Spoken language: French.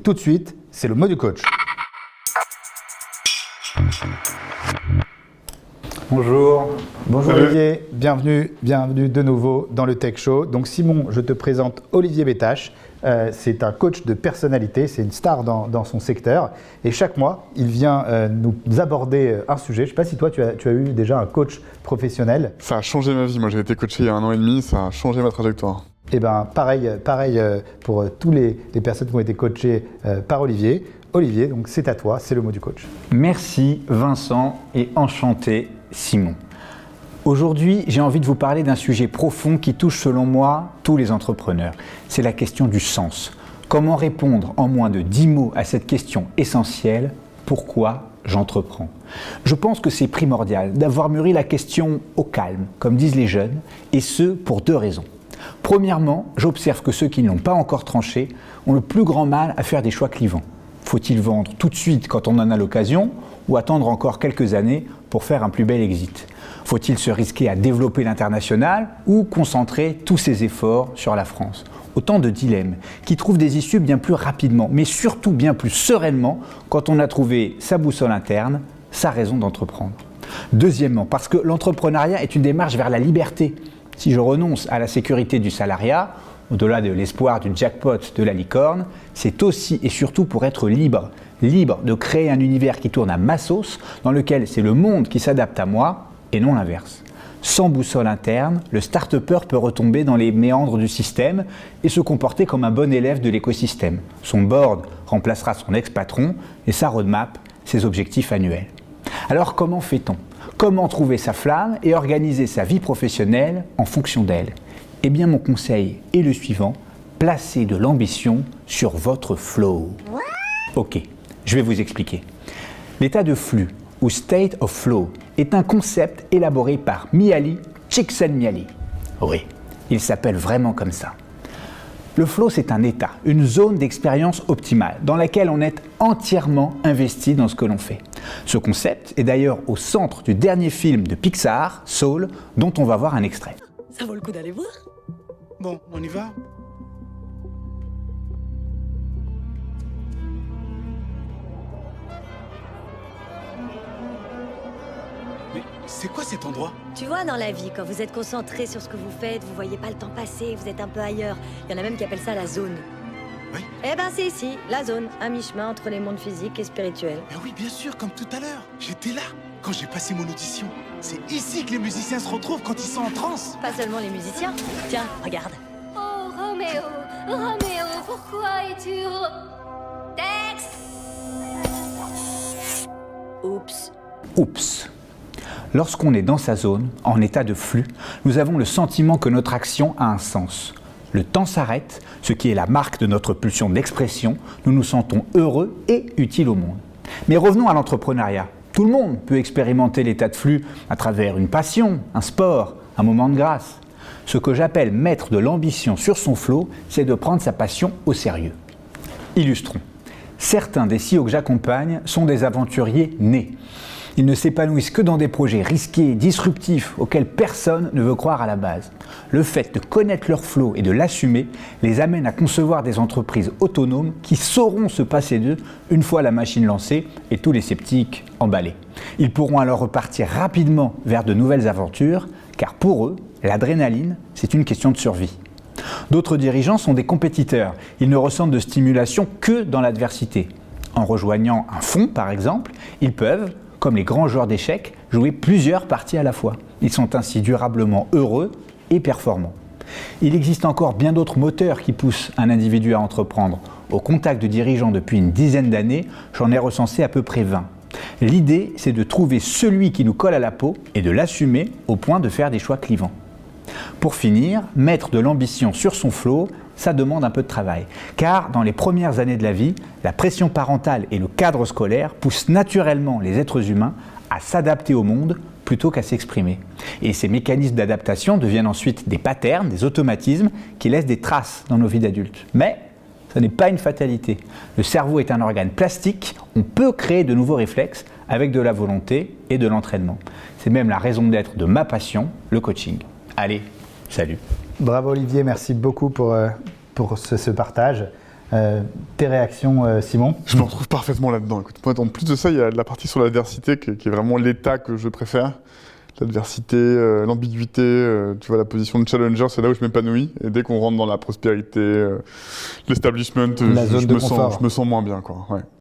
tout de suite, c'est le mot du coach. Bonjour. Bonjour Olivier, bienvenue de nouveau dans le Tech Show. Donc Simon, je te présente Olivier Bétache. C'est un coach de personnalité, c'est une star dans son secteur. Et chaque mois, il vient nous aborder un sujet. Je ne sais pas si toi, tu as eu déjà un coach professionnel. Ça a changé ma vie. Moi, j'ai été coaché il y a 1 an et demi. Ça a changé ma trajectoire. Eh bien, pareil pour tous les personnes qui ont été coachées par Olivier. Olivier, donc c'est à toi, c'est le mot du coach. Merci Vincent et enchanté Simon. Aujourd'hui, j'ai envie de vous parler d'un sujet profond qui touche selon moi tous les entrepreneurs. C'est la question du sens. Comment répondre en moins de 10 mots à cette question essentielle? Pourquoi j'entreprends? Je pense que c'est primordial d'avoir mûri la question au calme, comme disent les jeunes, et ce pour 2 raisons. Premièrement, j'observe que ceux qui ne l'ont pas encore tranché ont le plus grand mal à faire des choix clivants. Faut-il vendre tout de suite quand on en a l'occasion ou attendre encore quelques années pour faire un plus bel exit? Faut-il se risquer à développer l'international ou concentrer tous ses efforts sur la France? Autant de dilemmes qui trouvent des issues bien plus rapidement, mais surtout bien plus sereinement quand on a trouvé sa boussole interne, sa raison d'entreprendre. Deuxièmement, parce que l'entrepreneuriat est une démarche vers la liberté. Si je renonce à la sécurité du salariat, au-delà de l'espoir du jackpot de la licorne, c'est aussi et surtout pour être libre. Libre de créer un univers qui tourne à ma sauce, dans lequel c'est le monde qui s'adapte à moi et non l'inverse. Sans boussole interne, le start-upper peut retomber dans les méandres du système et se comporter comme un bon élève de l'écosystème. Son board remplacera son ex-patron et sa roadmap, ses objectifs annuels. Alors comment fait-on? Comment trouver sa flamme et organiser sa vie professionnelle en fonction d'elle? Eh bien mon conseil est le suivant, placez de l'ambition sur votre flow. Ok, je vais vous expliquer. L'état de flux, ou state of flow, est un concept élaboré par Mihaly Csikszentmihalyi. Oui, il s'appelle vraiment comme ça. Le flow, c'est un état, une zone d'expérience optimale, dans laquelle on est entièrement investi dans ce que l'on fait. Ce concept est d'ailleurs au centre du dernier film de Pixar, Soul, dont on va voir un extrait. Ça vaut le coup d'aller voir? Bon, on y va? Mais c'est quoi cet endroit? Tu vois, dans la vie, quand vous êtes concentré sur ce que vous faites, vous voyez pas le temps passer, vous êtes un peu ailleurs. Il y en a même qui appellent ça la zone. Oui. Eh ben c'est ici, la zone, un mi-chemin entre les mondes physiques et spirituels. Mais oui, bien sûr, comme tout à l'heure. J'étais là, quand j'ai passé mon audition. C'est ici que les musiciens se retrouvent quand ils sont en transe. Pas seulement les musiciens. Tiens, regarde. Oh Roméo, Roméo, pourquoi es-tu Tex? Oups. Oups. Lorsqu'on est dans sa zone, en état de flux, nous avons le sentiment que notre action a un sens. Le temps s'arrête, ce qui est la marque de notre pulsion d'expression, nous nous sentons heureux et utiles au monde. Mais revenons à l'entrepreneuriat. Tout le monde peut expérimenter l'état de flux à travers une passion, un sport, un moment de grâce. Ce que j'appelle mettre de l'ambition sur son flot, c'est de prendre sa passion au sérieux. Illustrons. Certains des CEO que j'accompagne sont des aventuriers nés. Ils ne s'épanouissent que dans des projets risqués, disruptifs, auxquels personne ne veut croire à la base. Le fait de connaître leur flow et de l'assumer les amène à concevoir des entreprises autonomes qui sauront se passer d'eux une fois la machine lancée et tous les sceptiques emballés. Ils pourront alors repartir rapidement vers de nouvelles aventures, car pour eux, l'adrénaline, c'est une question de survie. D'autres dirigeants sont des compétiteurs. Ils ne ressentent de stimulation que dans l'adversité. En rejoignant un fonds, par exemple, ils peuvent, comme les grands joueurs d'échecs, jouer plusieurs parties à la fois. Ils sont ainsi durablement heureux et performants. Il existe encore bien d'autres moteurs qui poussent un individu à entreprendre. Au contact de dirigeants depuis une dizaine d'années, j'en ai recensé à peu près 20. L'idée, c'est de trouver celui qui nous colle à la peau et de l'assumer au point de faire des choix clivants. Pour finir, mettre de l'ambition sur son flot, ça demande un peu de travail. Car dans les premières années de la vie, la pression parentale et le cadre scolaire poussent naturellement les êtres humains à s'adapter au monde plutôt qu'à s'exprimer. Et ces mécanismes d'adaptation deviennent ensuite des patterns, des automatismes qui laissent des traces dans nos vies d'adultes. Mais ce n'est pas une fatalité. Le cerveau est un organe plastique, on peut créer de nouveaux réflexes avec de la volonté et de l'entraînement. C'est même la raison d'être de ma passion, le coaching. Allez, salut. Bravo Olivier, merci beaucoup pour ce partage. Tes réactions, Simon? Je me retrouve parfaitement là-dedans. Écoute, moi, en plus de ça, il y a la partie sur l'adversité qui est vraiment l'état que je préfère. L'adversité, l'ambiguïté, tu vois, la position de challenger, c'est là où je m'épanouis. Et dès qu'on rentre dans la prospérité, l'establishment, La zone de confort. Je me sens moins bien, quoi. Ouais.